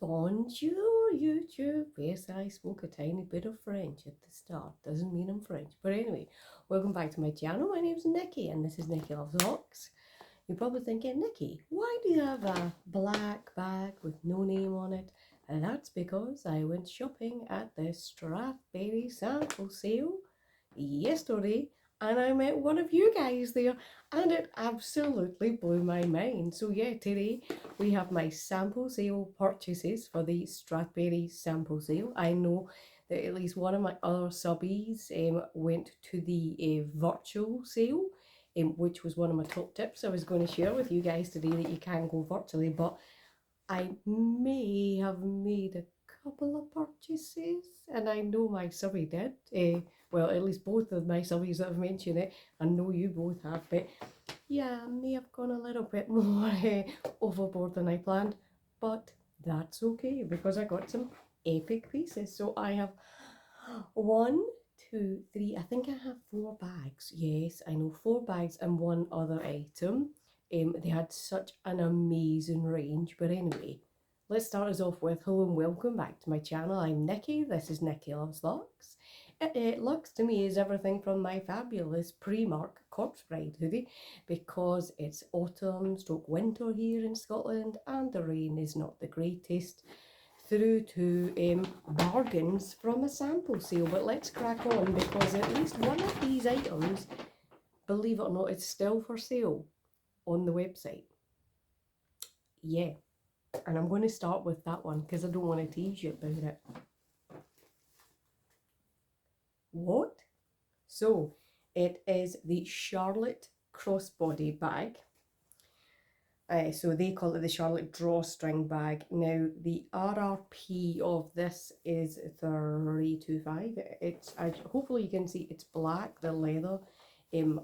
Bonjour, YouTube. Yes, I spoke a tiny bit of French at the start. Doesn't mean I'm French. But anyway, welcome back to my channel. My name's Nikki and this is Nikki Loves Locks. You're probably thinking, Nikki, why do you have a black bag with no name on it? And that's because I went shopping at the Strathberry sample sale yesterday and I met one of you guys there and it absolutely blew my mind. So yeah, today we have my sample sale purchases for the Strathberry sample sale. I know that at least one of my other subbies went to the virtual sale, which was one of my top tips I was going to share with you guys today, that you can go virtually, but I may have made a couple of purchases, and I know my subby did. Well, at least both of my subbies that have mentioned it, I know you both have, but yeah, I may have gone a little bit more overboard than I planned, but that's okay because I got some epic pieces. So I have 1, 2, 3, I think I have 4 bags. Yes, I know, 4 bags and one other item. They had such an amazing range, but anyway, let's start us off with hello and welcome back to my channel. I'm Nikki, this is Nikki Loves Locks. Lux to me is everything from my fabulous Primark Corpse Bride hoodie, because it's autumn stroke winter here in Scotland and the rain is not the greatest, through to bargains from a sample sale. But let's crack on, because at least one of these items, believe it or not, is still for sale on the website. Yeah, and I'm going to start with that one because I don't want to tease you about it. What? So it is the Charlotte crossbody bag. So they call it the Charlotte drawstring bag. Now the RRP of this is $325. It's hopefully you can see it's black. The leather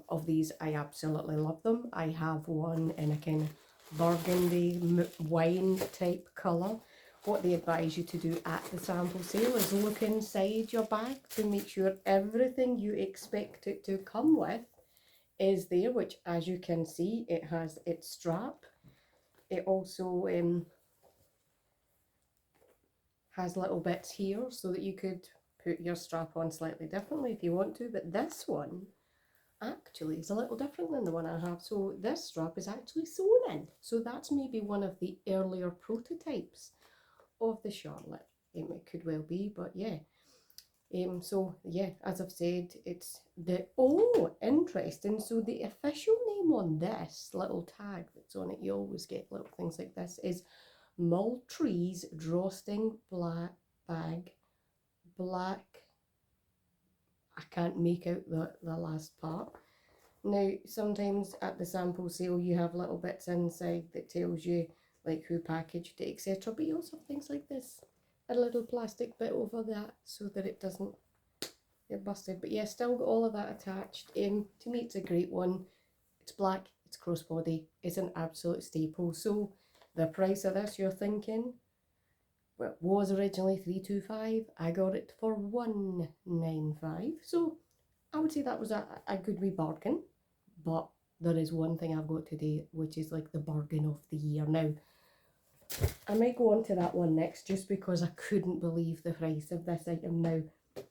of these, I absolutely love them. I have one in a kind of burgundy wine type colour. What they advise you to do at the sample sale is look inside your bag to make sure everything you expect it to come with is there, which, as you can see, it has its strap. It also has little bits here so that you could put your strap on slightly differently if you want to, but this one actually is a little different than the one I have. So this strap is actually sewn in, so that's maybe one of the earlier prototypes of the Charlotte. It could well be, but yeah. So yeah, as I've said, it's the, oh, interesting, so the official name on this little tag that's on it, you always get little things like this, is Maltese Drawstring Black Bag, black, I can't make out the last part. Now, sometimes at the sample sale you have little bits inside that tells you like who packaged it, etc. But you also have things like this, a little plastic bit over that so that it doesn't get busted. But yeah, still got all of that attached. To me it's a great one. It's black, it's crossbody, it's an absolute staple. So the price of this, you're thinking, well, it was originally $325. I got it for $195. So I would say that was a good wee bargain. But there is one thing I've got today, which is like the bargain of the year. Now, I might go on to that one next, just because I couldn't believe the price of this item. Now,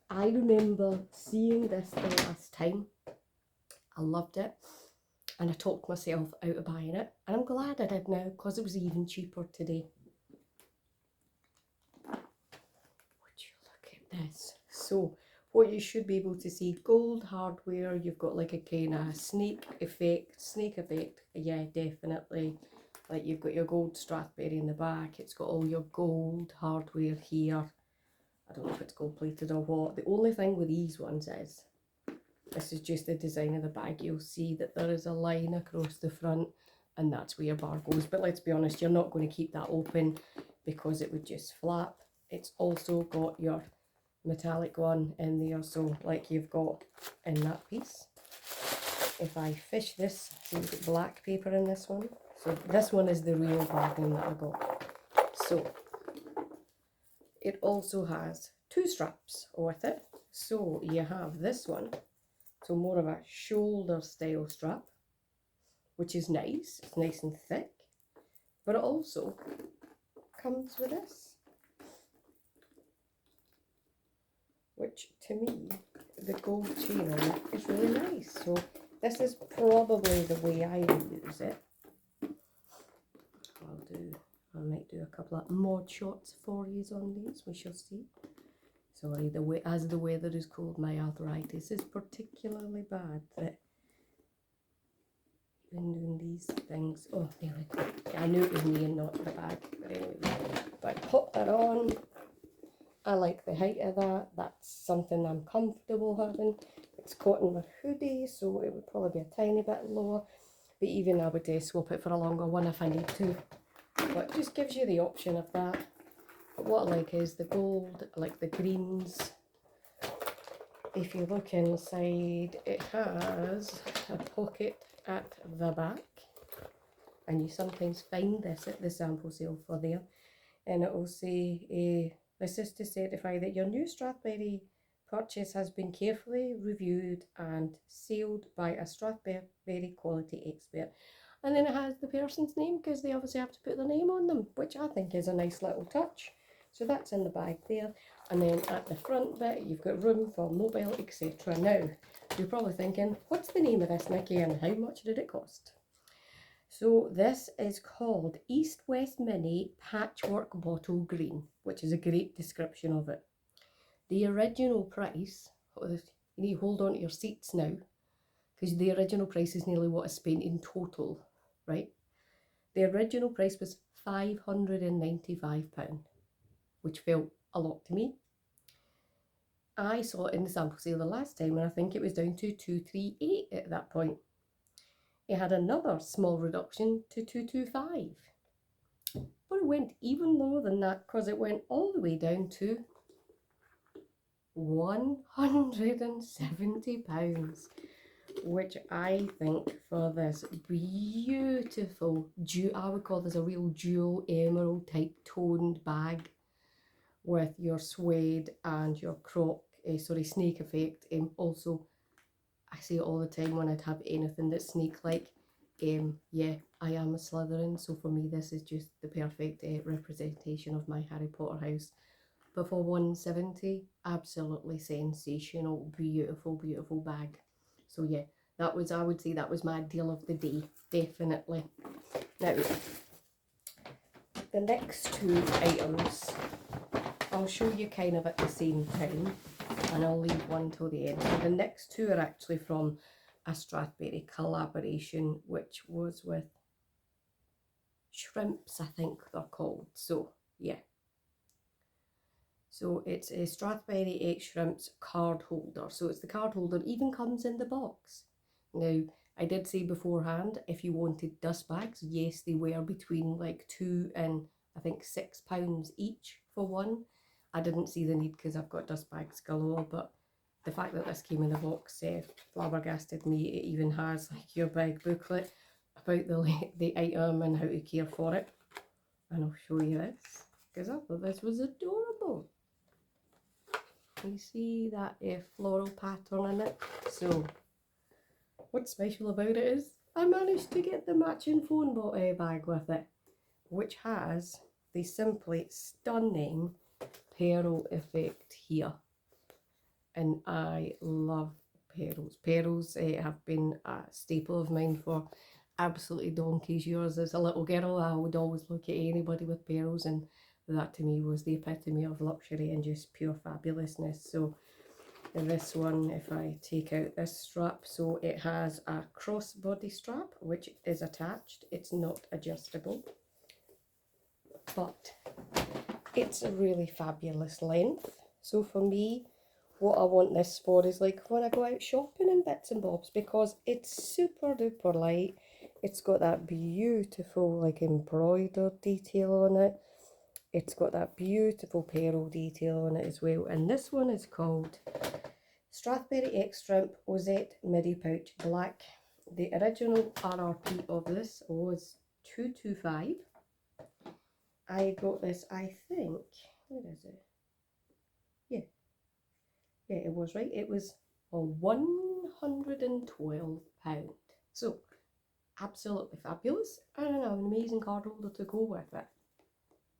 I remember seeing this the last time. I loved it. And I talked myself out of buying it. And I'm glad I did now, because it was even cheaper today. Would you look at this? So, what you should be able to see, gold hardware, you've got like a kind of snake effect, yeah, definitely. Like you've got your gold Strathberry in the back, it's got all your gold hardware here. I don't know if it's gold plated or what. The only thing with these ones is, this is just the design of the bag, you'll see that there is a line across the front and that's where your bar goes. But let's be honest, you're not going to keep that open because it would just flap. It's also got your metallic one in there, so like you've got in that piece. If I fish this, see you've got black paper in this one. So this one is the real bargain that I got. So it also has 2 straps with it. So you have this one, so more of a shoulder style strap, which is nice. It's nice and thick, but it also comes with this. which to me, the gold chain on it is really nice. So this is probably the way I will use it. I might do a couple of mod shots for you on these, we shall see. Sorry, as the weather is cold, my arthritis is particularly bad that been doing these things. Oh, there we go. I knew it was me and not the bag. But anyway, if I pop that on, I like the height of that. That's something I'm comfortable having. It's caught in my hoodie, so it would probably be a tiny bit lower. But even I would swap it for a longer one if I need to. But it just gives you the option of that. But what I like is the gold, I like the greens. If you look inside, it has a pocket at the back, and you sometimes find this at the sample sale for there, and it will say this is to certify that your new Strathberry purchase has been carefully reviewed and sealed by a Strathberry quality expert. And then it has the person's name, because they obviously have to put their name on them, which I think is a nice little touch. So that's in the bag there. And then at the front bit, you've got room for mobile, etc. Now, you're probably thinking, what's the name of this, Nikki, and how much did it cost? So this is called East West Mini Patchwork Bottle Green, which is a great description of it. The original price, you need to hold on to your seats now, because the original price is nearly what I spent in total, right? The original price was £595, which felt a lot to me. I saw it in the sample sale the last time, and I think it was down to 238 at that point. It had another small reduction to 225, but it went even lower than that, because it went all the way down to £170, which I think for this beautiful, I would call this a real jewel emerald type toned bag with your suede and your snake effect. Also, I say it all the time when I'd have anything that's snake-like. Yeah, I am a Slytherin, so for me this is just the perfect representation of my Harry Potter house. But for £170, absolutely sensational, beautiful, beautiful bag. So yeah, I would say that was my deal of the day, definitely. Now, the next two items, I'll show you kind of at the same time, and I'll leave one till the end. So the next two are actually from a Strathberry collaboration, which was with Shrimps, I think they're called. So yeah. So it's a Strathberry X Shrimps card holder. So it's the card holder, even comes in the box. Now, I did say beforehand, if you wanted dust bags, yes, they were between like £2 and I think £6 each for one. I didn't see the need because I've got dust bags galore, but the fact that this came in the box flabbergasted me. It even has like your big booklet about the item and how to care for it. And I'll show you this, because I thought this was adorable. You see that floral pattern in it? So what's special about it is I managed to get the matching phone bag with it, which has the simply stunning pearl effect here. And I love pearls. Pearls have been a staple of mine for absolutely donkey's years. As a little girl, I would always look at anybody with pearls, and that to me was the epitome of luxury and just pure fabulousness. So this one, if I take out this strap, so it has a crossbody strap which is attached. It's not adjustable, but it's a really fabulous length. So for me, what I want this for is like when I go out shopping and bits and bobs, because it's super duper light. It's got that beautiful like embroidered detail on it. It's got that beautiful pearl detail on it as well. And this one is called Strathberry X Shrimp Ozette Midi Pouch Black. The original RRP of this was $225. I got this, I think, where is it? Yeah, it was right. It was £112. So absolutely fabulous, and an amazing card holder to go with it.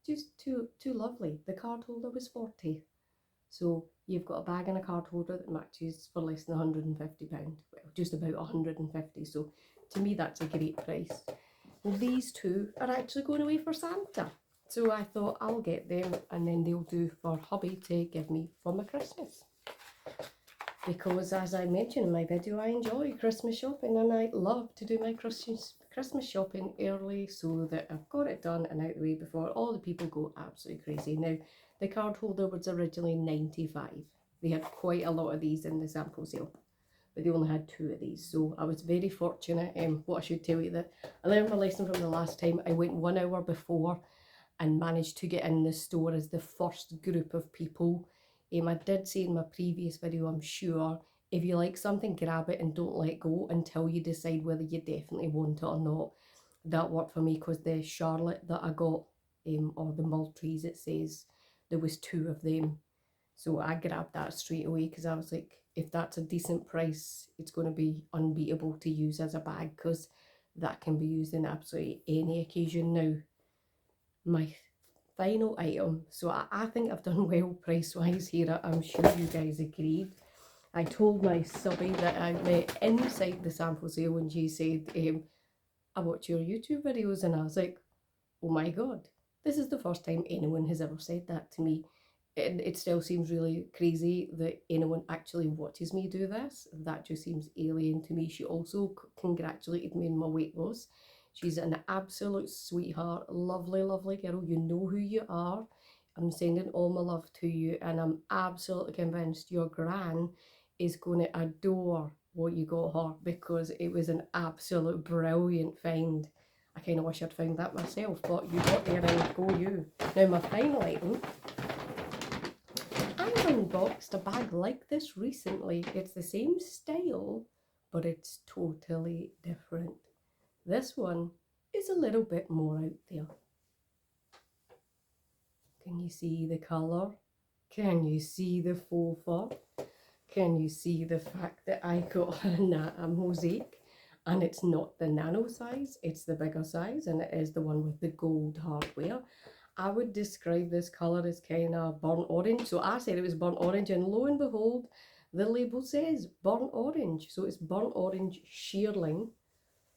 Just too lovely. The card holder was 40, so you've got a bag and a card holder that matches for less than £150. Well, just about 150. So to me, that's a great price. Well, these two are actually going away for Santa. So I thought I'll get them and then they'll do for hubby to give me for my Christmas. Because as I mentioned in my video, I enjoy Christmas shopping and I love to do my Christmas shopping early so that I've got it done and out the way before all the people go absolutely crazy. Now, the card holder was originally £95. They had quite a lot of these in the sample sale, but they only had 2 of these. So I was very fortunate. What I should tell you, that I learned my lesson from the last time. I went 1 hour before and managed to get in the store as the first group of people. I did say in my previous video, I'm sure, if you like something, grab it and don't let go until you decide whether you definitely want it or not. That worked for me because the Charlotte that I got, or the Maltese it says, there was 2 of them. So I grabbed that straight away because I was like, if that's a decent price, it's going to be unbeatable to use as a bag because that can be used in absolutely any occasion now. My final item, so I think I've done well price wise here. I'm sure you guys agreed. I told my subby that I met inside the sample sale and she said, I watch your YouTube videos, and I was like, oh my god, this is the first time anyone has ever said that to me. It still seems really crazy that anyone actually watches me do this. That just seems alien to me. She also congratulated me on my weight loss. She's an absolute sweetheart, lovely, lovely girl. You know who you are. I'm sending all my love to you, and I'm absolutely convinced your gran is going to adore what you got her because it was an absolute brilliant find. I kind of wish I'd found that myself, but you got there and go you. Now my final item, I unboxed a bag like this recently. It's the same style, but it's totally different. This one is a little bit more out there. Can you see the colour? Can you see the faux fur? Can you see the fact that I got a mosaic? And it's not the nano size, it's the bigger size, and it is the one with the gold hardware. I would describe this colour as kind of burnt orange. So I said it was burnt orange, and lo and behold, the label says burnt orange. So it's burnt orange shearling.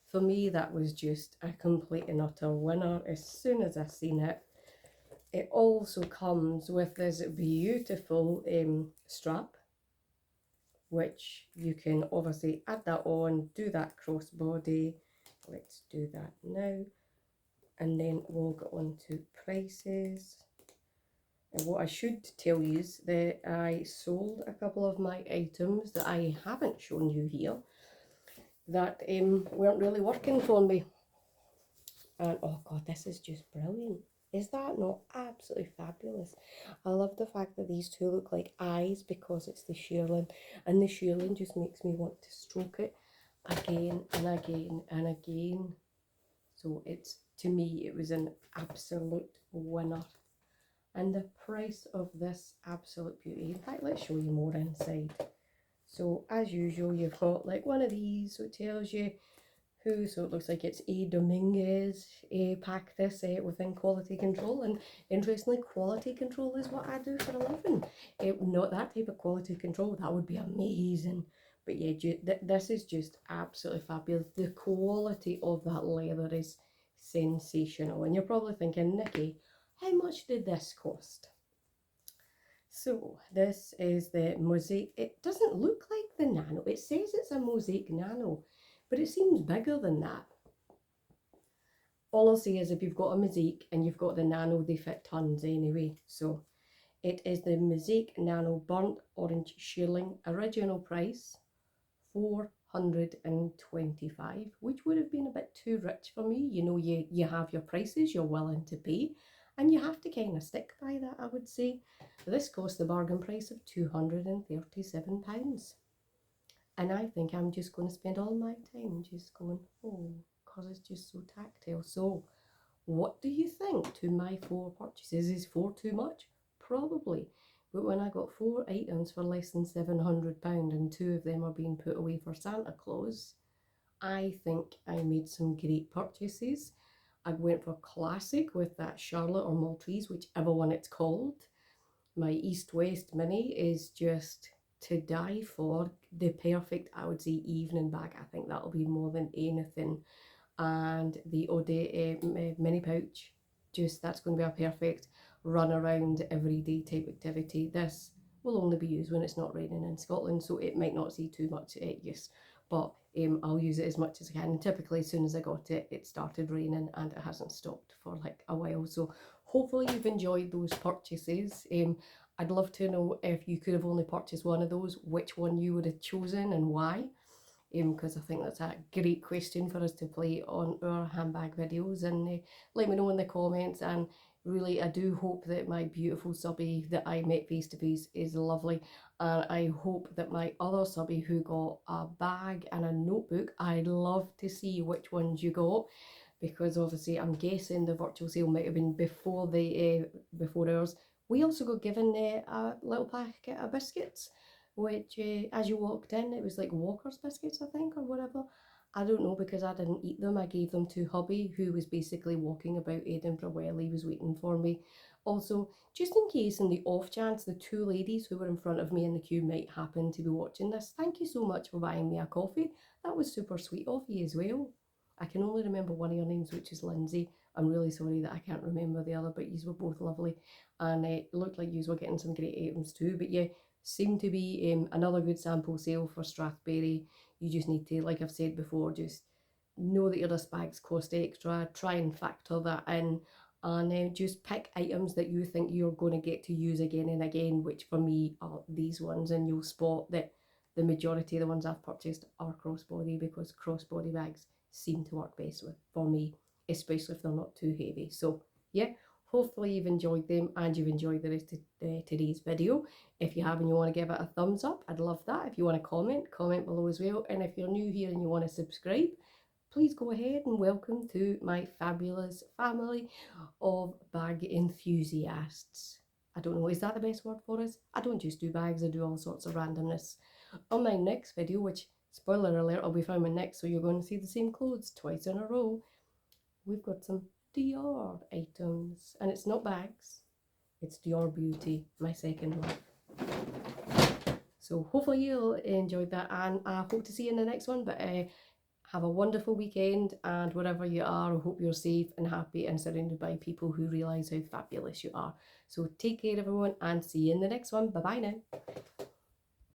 For me, that was just a complete and utter winner as soon as I seen it. It also comes with this beautiful strap, which you can obviously add that on, do that crossbody. Let's do that now. And then we'll get on to prices. And what I should tell you is that I sold a couple of my items that I haven't shown you here that weren't really working for me. And oh god, this is just brilliant. Is that not absolutely fabulous? I love the fact that these two look like eyes because it's the shearling, and the shearling just makes me want to stroke it again and again and again. So it's, to me, it was an absolute winner. And the price of this absolute beauty, in fact, let's show you more inside. So as usual, you've got like one of these, so it tells you who, so it looks like it's A. Dominguez packed this within quality control. And interestingly, quality control is what I do for a living. Not that type of quality control, that would be amazing. But yeah, this is just absolutely fabulous. The quality of that leather is sensational. And you're probably thinking, Nikki, how much did this cost? So this is the mosaic. It doesn't look like the nano. It says it's a mosaic nano, but it seems bigger than that. All I'll say is if you've got a mosaic and you've got the nano, they fit tons anyway. So it is the mosaic nano burnt orange shearling, original price £425, which would have been a bit too rich for me. You know, you have your prices you're willing to pay, and you have to kind of stick by that, I would say. This cost the bargain price of £237. And I think I'm just going to spend all my time just going, oh, because it's just so tactile. So what do you think to my 4 purchases? Is 4 too much? Probably. But when I got 4 items for less than £700 and 2 of them are being put away for Santa Claus, I think I made some great purchases. I went for classic with that Charlotte or Maltese, whichever one it's called. my East-West mini is just to die for. The perfect, I would say, evening bag. I think that'll be more than anything. And the Ode mini pouch, just that's going to be a perfect run around everyday type activity. This will only be used when it's not raining in Scotland, so it might not see too much use, but I'll use it as much as I can. Typically, as soon as I got it, it started raining and it hasn't stopped for like a while. So hopefully you've enjoyed those purchases. I'd love to know, if you could have only purchased one of those, which one you would have chosen and why. Because I think that's a great question for us to play on our handbag videos, and let me know in the comments. And really, I do hope that my beautiful subby that I met face to face is lovely, and I hope that my other subby who got a bag and a notebook, I'd love to see which ones you got, because obviously I'm guessing the virtual sale might have been before the before ours. We also got given a little packet of biscuits, which as you walked in, it was like Walker's biscuits, I think, or whatever. I don't know, because I didn't eat them. I gave them to hubby, who was basically walking about Edinburgh while he was waiting for me. Also, just in case, in the off chance the two ladies who were in front of me in the queue might happen to be watching this, thank you so much for buying me a coffee. That was super sweet of you as well. I can only remember one of your names, which is Lindsay. I'm really sorry that I can't remember the other, but you were both lovely, and it looked like you were getting some great items too. But yeah, seemed to be another good sample sale for Strathberry. You just need to, like I've said before, just know that your dust bags cost extra, try and factor that in, and just pick items that you think you're going to get to use again and again, which for me are these ones, and you'll spot that the majority of the ones I've purchased are crossbody, because crossbody bags seem to work best for me, especially if they're not too heavy. So yeah, hopefully you've enjoyed them and you've enjoyed the rest of today's video. If you have and you want to give it a thumbs up, I'd love that. If you want to comment below as well. And if you're new here and you want to subscribe, please go ahead, and welcome to my fabulous family of bag enthusiasts. I don't know, is that the best word for us? I don't just do bags, I do all sorts of randomness. On my next video, which, spoiler alert, I'll be filming next, so you're going to see the same clothes twice in a row, we've got some Dior items. And it's not bags, it's Dior Beauty, my second love. So hopefully you'll enjoy that, and I hope to see you in the next one. But have a wonderful weekend, and wherever you are, I hope you're safe and happy and surrounded by people who realise how fabulous you are. So take care everyone, and see you in the next one. Bye bye now.